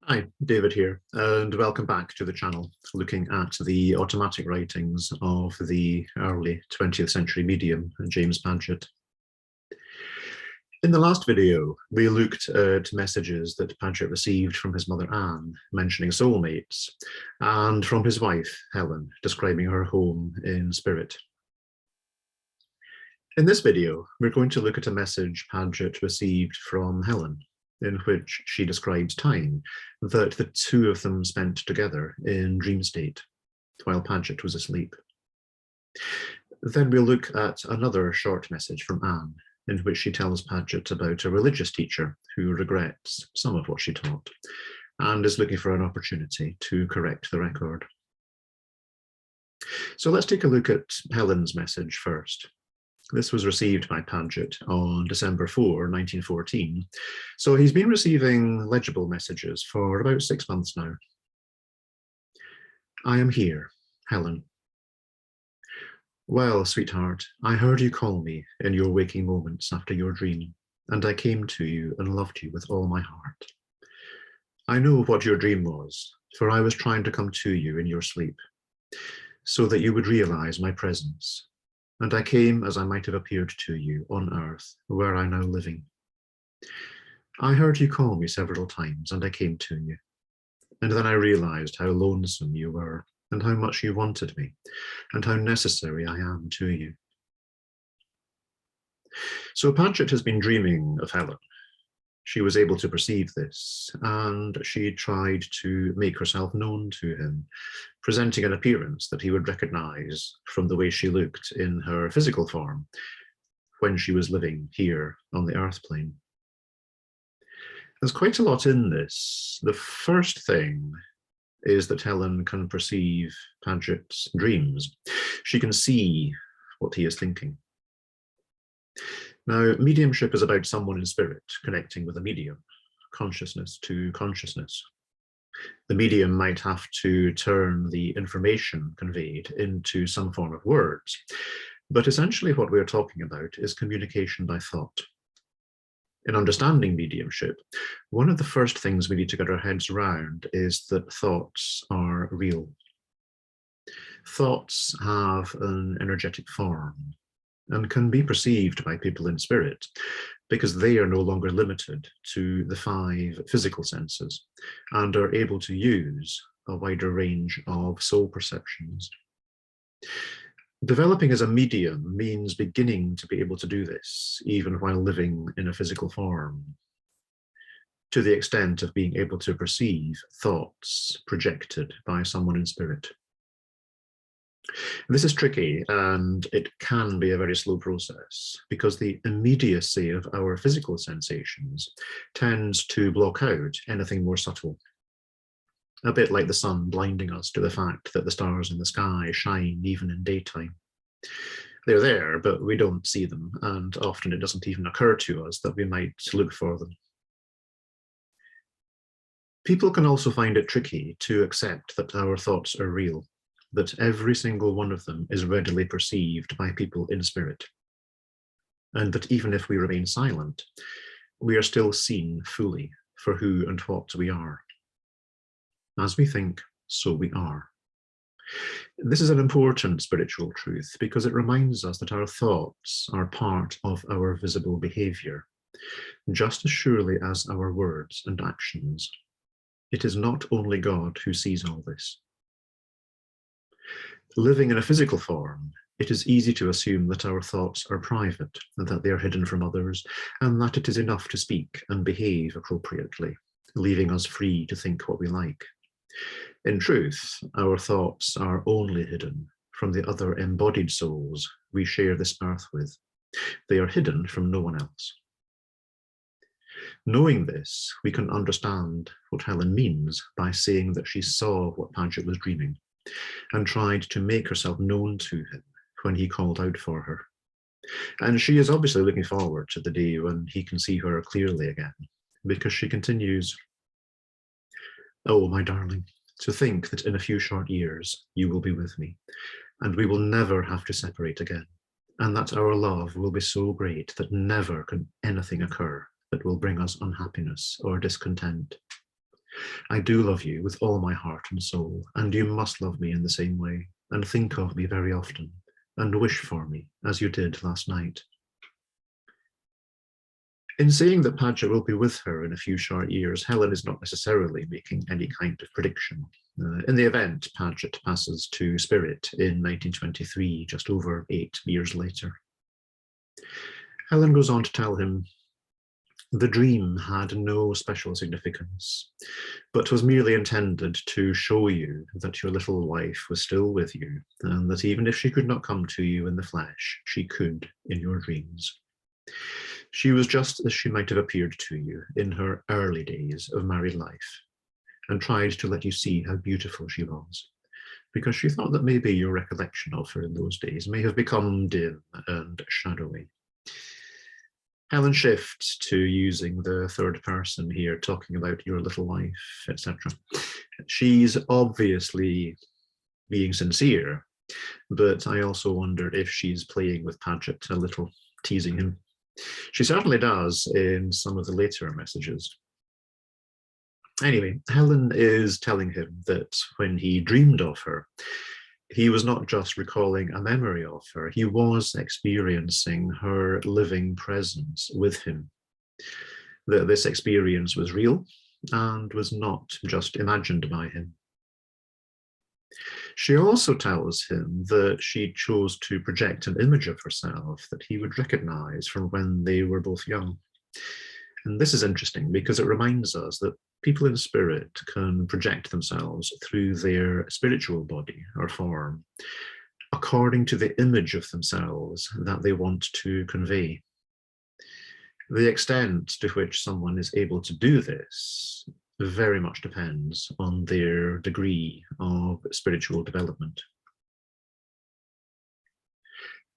Hi, David here, and welcome back to the channel, looking at the automatic writings of the early 20th century medium, James Padgett. In the last video, we looked at messages that Padgett received from his mother Anne, mentioning soulmates, and from his wife, Helen, describing her home in spirit. In this video, we're going to look at a message Padgett received from Helen, in which she describes time that the two of them spent together in dream state while Padgett was asleep. Then we'll look at another short message from Anne, in which she tells Padgett about a religious teacher who regrets some of what she taught and is looking for an opportunity to correct the record. So let's take a look at Helen's message first. This was received by Padgett on December 4, 1914. So he's been receiving legible messages for about 6 months now. I am here, Helen. Well, sweetheart, I heard you call me in your waking moments after your dream, and I came to you and loved you with all my heart. I know what your dream was, for I was trying to come to you in your sleep, so that you would realize my presence. And I came as I might have appeared to you on earth, where I now living. I heard you call me several times, and I came to you. And then I realized how lonesome you were, and how much you wanted me, and how necessary I am to you. So Padgett has been dreaming of Helen. She was able to perceive this, and she tried to make herself known to him, presenting an appearance that he would recognize from the way she looked in her physical form when she was living here on the earth plane. There's quite a lot in this. The first thing is that Helen can perceive Padgett's dreams. She can see what he is thinking. Now, mediumship is about someone in spirit connecting with a medium, consciousness to consciousness. The medium might have to turn the information conveyed into some form of words, but essentially what we're talking about is communication by thought. In understanding mediumship, one of the first things we need to get our heads around is that thoughts are real. Thoughts have an energetic form and can be perceived by people in spirit because they are no longer limited to the 5 physical senses and are able to use a wider range of soul perceptions. Developing as a medium means beginning to be able to do this even while living in a physical form, to the extent of being able to perceive thoughts projected by someone in spirit. This is tricky, and it can be a very slow process because the immediacy of our physical sensations tends to block out anything more subtle. A bit like the sun blinding us to the fact that the stars in the sky shine even in daytime. They're there, but we don't see them, and often it doesn't even occur to us that we might look for them. People can also find it tricky to accept that our thoughts are real, that every single one of them is readily perceived by people in spirit, and that even if we remain silent, we are still seen fully for who and what we are. As we think, so we are. This is an important spiritual truth because it reminds us that our thoughts are part of our visible behavior, just as surely as our words and actions. It is not only God who sees all this. Living in a physical form, it is easy to assume that our thoughts are private and that they are hidden from others, and that it is enough to speak and behave appropriately, leaving us free to think what we like. In truth, our thoughts are only hidden from the other embodied souls we share this earth with. They are hidden from no one else. Knowing this, we can understand what Helen means by saying that she saw what Padgett was dreaming and tried to make herself known to him when he called out for her. And she is obviously looking forward to the day when he can see her clearly again, because she continues, "Oh, my darling, to think that in a few short years you will be with me, and we will never have to separate again, and that our love will be so great that never can anything occur that will bring us unhappiness or discontent. I do love you with all my heart and soul, and you must love me in the same way, and think of me very often, and wish for me, as you did last night. In saying that Padgett will be with her in a few short years, Helen is not necessarily making any kind of prediction. In the event, Padgett passes to spirit in 1923, just over 8 years later. Helen goes on to tell him, the dream had no special significance, but was merely intended to show you that your little wife was still with you, and that even if she could not come to you in the flesh, she could in your dreams. She was just as she might have appeared to you in her early days of married life, and tried to let you see how beautiful she was, because she thought that maybe your recollection of her in those days may have become dim and shadowy. Helen shifts to using the third person here, talking about your little wife, etc. She's obviously being sincere, but I also wonder if she's playing with Padgett a little, teasing him. She certainly does in some of the later messages. Anyway, Helen is telling him that when he dreamed of her, he was not just recalling a memory of her, he was experiencing her living presence with him. That this experience was real and was not just imagined by him. She also tells him that she chose to project an image of herself that he would recognize from when they were both young. And this is interesting because it reminds us that people in spirit can project themselves through their spiritual body or form according to the image of themselves that they want to convey. The extent to which someone is able to do this very much depends on their degree of spiritual development.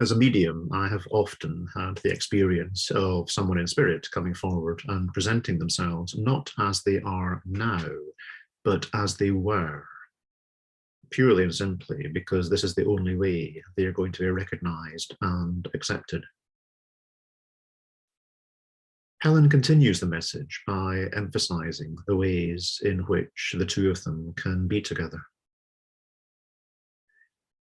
As a medium, I have often had the experience of someone in spirit coming forward and presenting themselves not as they are now, but as they were, purely and simply because this is the only way they are going to be recognized and accepted. Helen continues the message by emphasizing the ways in which the two of them can be together.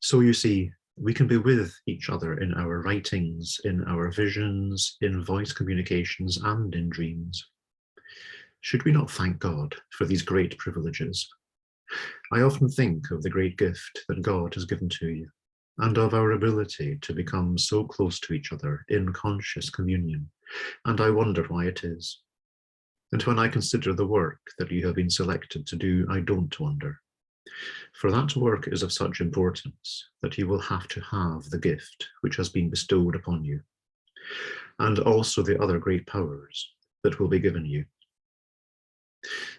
So you see, we can be with each other in our writings, in our visions, in voice communications, and in dreams. Should we not thank God for these great privileges? I often think of the great gift that God has given to you, and of our ability to become so close to each other in conscious communion, and I wonder why it is. And when I consider the work that you have been selected to do, I don't wonder. For that work is of such importance that you will have to have the gift which has been bestowed upon you, and also the other great powers that will be given you.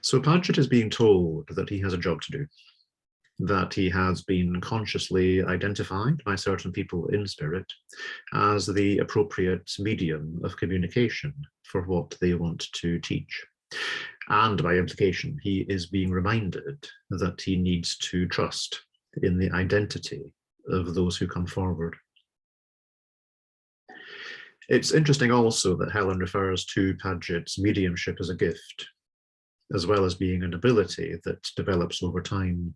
So Padgett is being told that he has a job to do, that he has been consciously identified by certain people in spirit as the appropriate medium of communication for what they want to teach. And by implication, he is being reminded that he needs to trust in the identity of those who come forward. It's interesting also that Helen refers to Padgett's mediumship as a gift, as well as being an ability that develops over time.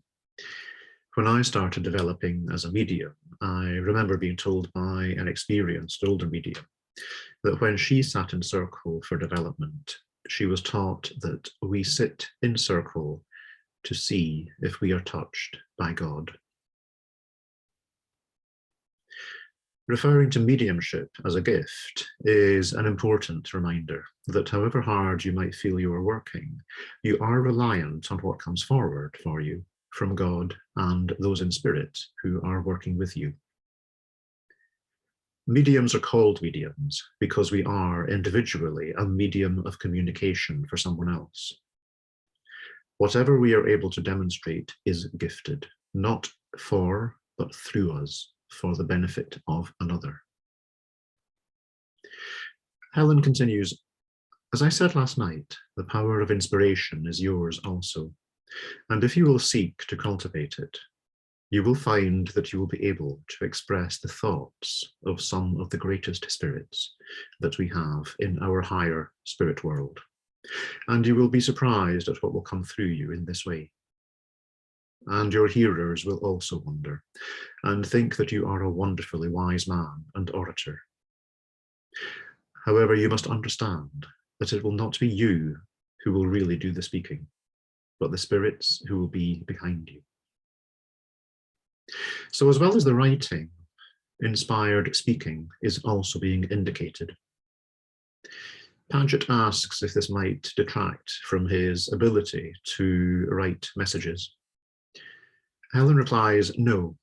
When I started developing as a medium, I remember being told by an experienced older medium that when she sat in circle for development, she was taught that we sit in circle to see if we are touched by God. Referring to mediumship as a gift is an important reminder that however hard you might feel you are working, you are reliant on what comes forward for you from God and those in spirit who are working with you. Mediums are called mediums because we are individually a medium of communication for someone else. Whatever we are able to demonstrate is gifted, not for, but through us, for the benefit of another. Helen continues, as I said last night, the power of inspiration is yours also, and if you will seek to cultivate it, you will find that you will be able to express the thoughts of some of the greatest spirits that we have in our higher spirit world, And you will be surprised at what will come through you in this way. And your hearers will also wonder and think that you are a wonderfully wise man and orator. However, you must understand that it will not be you who will really do the speaking, but the spirits who will be behind you. So as well as the writing, inspired speaking is also being indicated. Padgett asks if this might detract from his ability to write messages. Helen replies, no,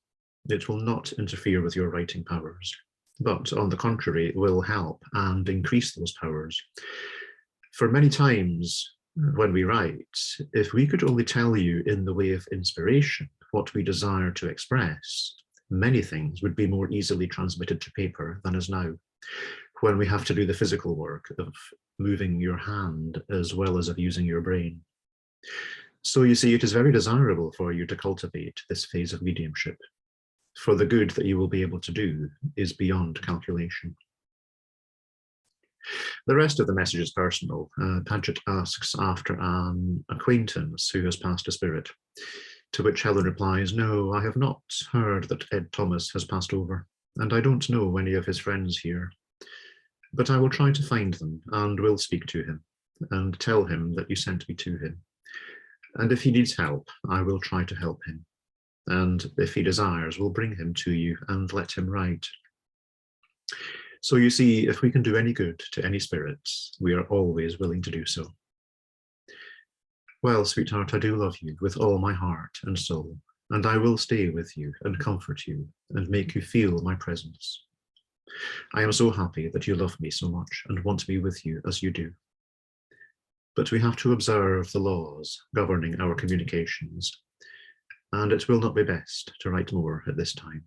it will not interfere with your writing powers, but on the contrary, will help and increase those powers. For many times when we write, if we could only tell you in the way of inspiration what we desire to express, many things would be more easily transmitted to paper than is now, when we have to do the physical work of moving your hand as well as of using your brain. So you see, it is very desirable for you to cultivate this phase of mediumship, for the good that you will be able to do is beyond calculation. The rest of the message is personal. Padgett asks after an acquaintance who has passed a spirit, to which Helen replies, no, I have not heard that Ed Thomas has passed over, and I don't know any of his friends here. But I will try to find them and will speak to him and tell him that you sent me to him. And if he needs help, I will try to help him. And if he desires, we'll bring him to you and let him write. So you see, if we can do any good to any spirits, we are always willing to do so. Well, sweetheart, I do love you with all my heart and soul, and I will stay with you and comfort you and make you feel my presence. I am so happy that you love me so much and want me with you as you do. But we have to observe the laws governing our communications, and it will not be best to write more at this time.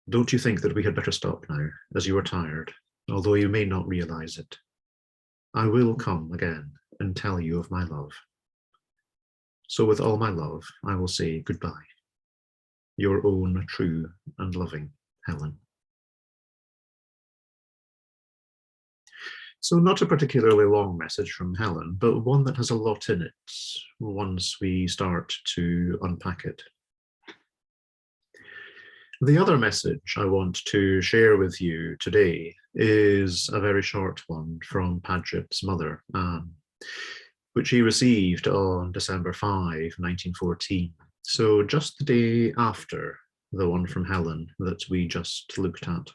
Don't you think that we had better stop now, as you are tired, although you may not realize it? I will come again and tell you of my love. So with all my love, I will say goodbye. Your own true and loving Helen. So not a particularly long message from Helen, but one that has a lot in it once we start to unpack it. The other message I want to share with you today is a very short one from Padgett's mother, Anne, which he received on December 5, 1914. So just the day after the one from Helen that we just looked at.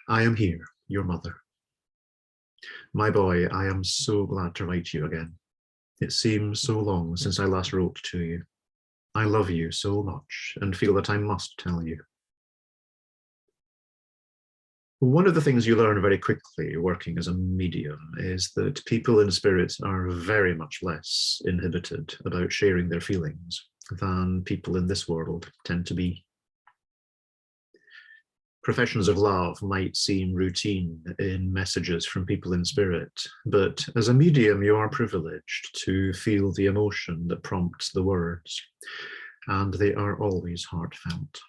I am here, your mother. My boy, I am so glad to write you again. It seems so long since I last wrote to you. I love you so much and feel that I must tell you. One of the things you learn very quickly working as a medium is that people in spirit are very much less inhibited about sharing their feelings than people in this world tend to be. Professions of love might seem routine in messages from people in spirit, but as a medium, you are privileged to feel the emotion that prompts the words, and they are always heartfelt.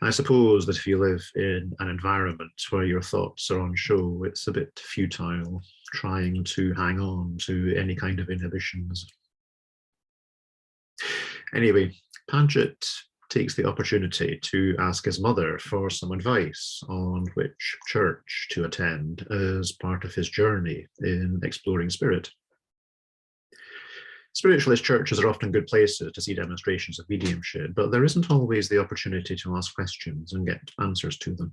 I suppose that if you live in an environment where your thoughts are on show, it's a bit futile trying to hang on to any kind of inhibitions. Anyway, Padgett takes the opportunity to ask his mother for some advice on which church to attend as part of his journey in exploring spirit. Spiritualist churches are often good places to see demonstrations of mediumship, but there isn't always the opportunity to ask questions and get answers to them.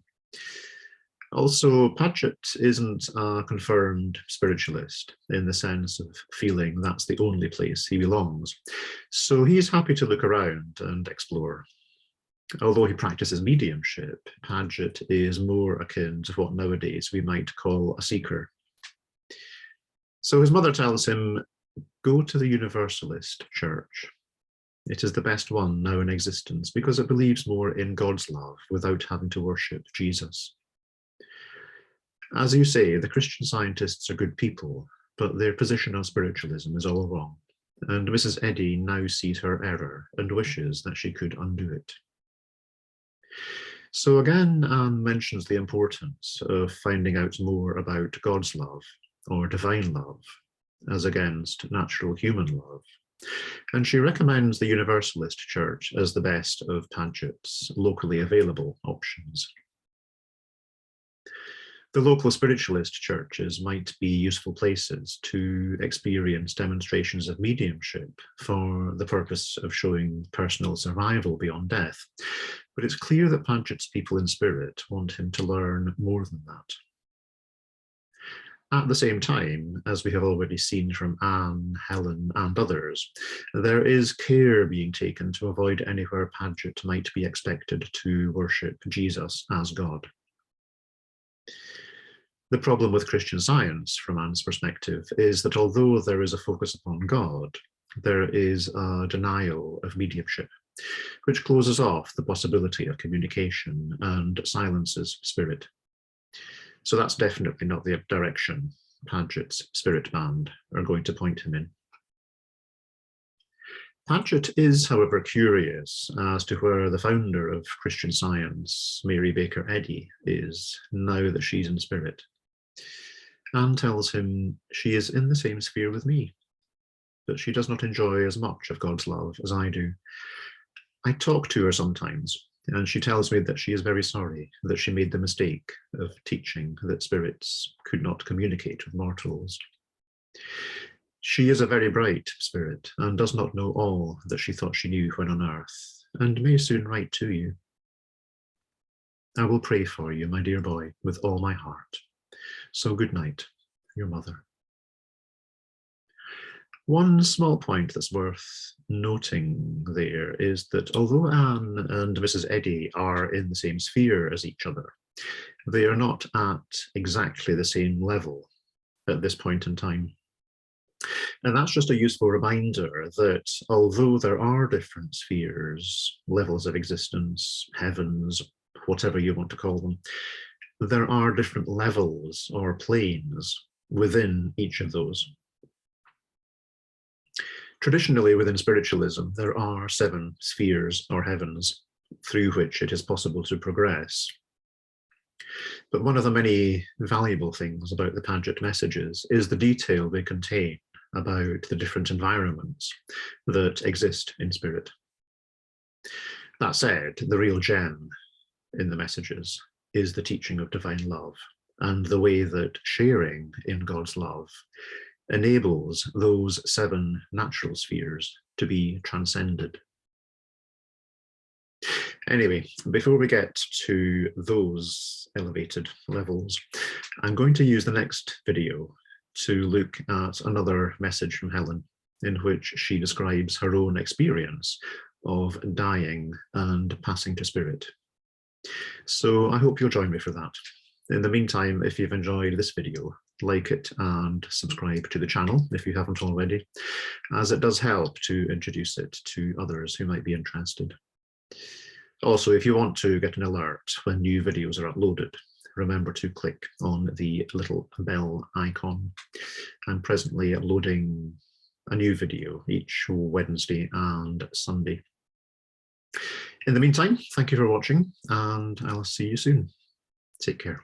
Also, Padgett isn't a confirmed spiritualist in the sense of feeling that's the only place he belongs. So he's happy to look around and explore. Although he practices mediumship, Padgett is more akin to what nowadays we might call a seeker. So his mother tells him, go to the Universalist church. It is the best one now in existence because it believes more in God's love without having to worship Jesus. As you say, the Christian Scientists are good people, but their position on spiritualism is all wrong, and Mrs. Eddy now sees her error and wishes that she could undo it. So again, Anne mentions the importance of finding out more about God's love, or divine love, as against natural human love. And she recommends the Universalist Church as the best of Padgett's locally available options. The local spiritualist churches might be useful places to experience demonstrations of mediumship for the purpose of showing personal survival beyond death. But it's clear that Padgett's people in spirit want him to learn more than that. At the same time, as we have already seen from Anne, Helen, and others, there is care being taken to avoid anywhere Padgett might be expected to worship Jesus as God. The problem with Christian Science, from Anne's perspective, is that although there is a focus upon God, there is a denial of mediumship, which closes off the possibility of communication and silences spirit. So that's definitely not the direction Padgett's spirit band are going to point him in. Padgett is, however, curious as to where the founder of Christian Science, Mary Baker Eddy, is now that she's in spirit. Anne tells him she is in the same sphere with me, but she does not enjoy as much of God's love as I do. I talk to her sometimes, and she tells me that she is very sorry that she made the mistake of teaching that spirits could not communicate with mortals. She is a very bright spirit and does not know all that she thought she knew when on earth, and may soon write to you. I will pray for you, my dear boy, with all my heart. So good night, your mother. One small point that's worth noting there is that although Anne and Mrs. Eddy are in the same sphere as each other, they are not at exactly the same level at this point in time. And that's just a useful reminder that although there are different spheres, levels of existence, heavens, whatever you want to call them, there are different levels or planes within each of those. Traditionally, within spiritualism, there are 7 spheres or heavens through which it is possible to progress. But one of the many valuable things about the Padgett messages is the detail they contain about the different environments that exist in spirit. That said, the real gem in the messages is the teaching of divine love and the way that sharing in God's love enables those 7 natural spheres to be transcended. Anyway, before we get to those elevated levels, I'm going to use the next video to look at another message from Helen, in which she describes her own experience of dying and passing to spirit. So I hope you'll join me for that. In the meantime, if you've enjoyed this video, like it and subscribe to the channel if you haven't already, as it does help to introduce it to others who might be interested. Also, if you want to get an alert when new videos are uploaded, remember to click on the little bell icon. I'm presently uploading a new video each Wednesday and Sunday. In the meantime, thank you for watching, and I'll see you soon. Take care.